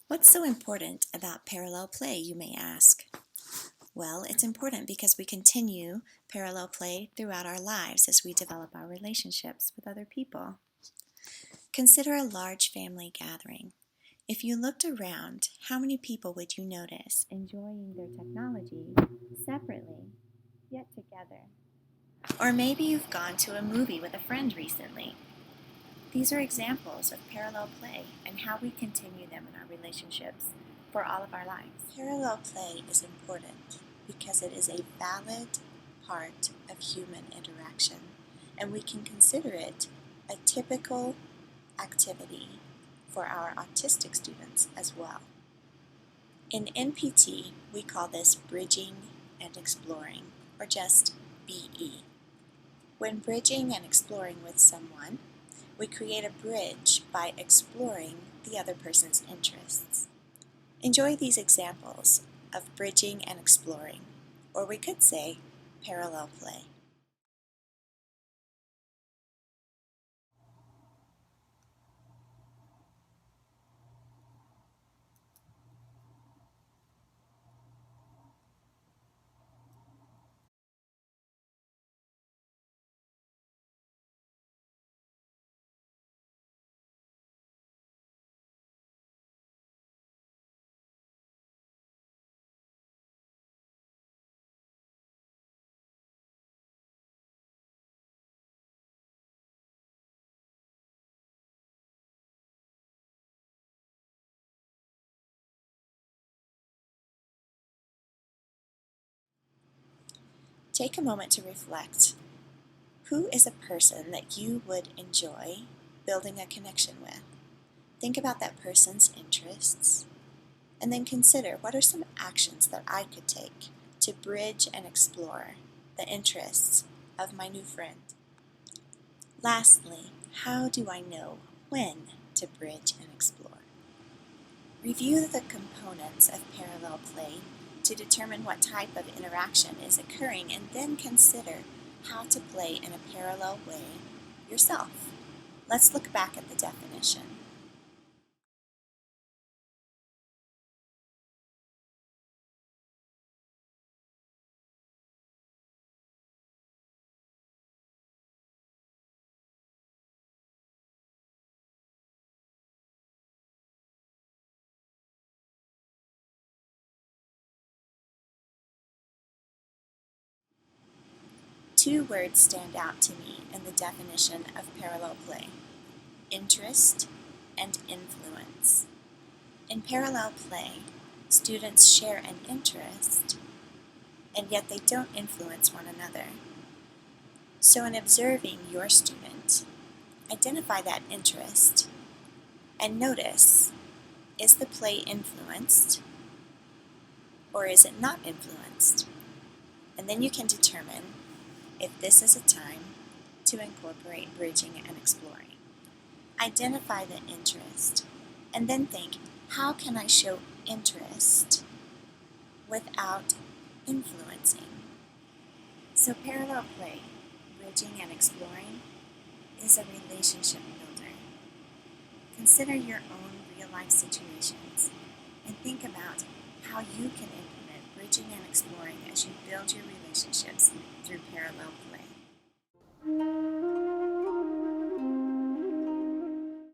What's so important about parallel play, you may ask? Well, it's important because we continue parallel play throughout our lives as we develop our relationships with other people. Consider a large family gathering. If you looked around, how many people would you notice enjoying their technology separately, yet together? Or maybe you've gone to a movie with a friend recently. These are examples of parallel play and how we continue them in our relationships for all of our lives. Parallel play is important because it is a valid part of human interaction, and we can consider it a typical activity for our autistic students as well. In NPT, we call this bridging and exploring, or just BE. When bridging and exploring with someone, we create a bridge by exploring the other person's interests. Enjoy these examples of bridging and exploring, or we could say parallel play. Take a moment to reflect. Who is a person that you would enjoy building a connection with? Think about that person's interests, and then consider what are some actions that I could take to bridge and explore the interests of my new friend. Lastly, how do I know when to bridge and explore? Review the components of parallel play to determine what type of interaction is occurring, and then consider how to play in a parallel way yourself. Let's look back at the definition. Two words stand out to me in the definition of parallel play: interest and influence. In parallel play, students share an interest, and yet they don't influence one another. So in observing your student, identify that interest and notice, is the play influenced or is it not influenced? And then you can determine if this is a time to incorporate bridging and exploring. Identify the interest and then think, how can I show interest without influencing? So parallel play, bridging and exploring, is a relationship builder. Consider your own real-life situations and think about how you can implement bridging and exploring as you build your relationships through parallel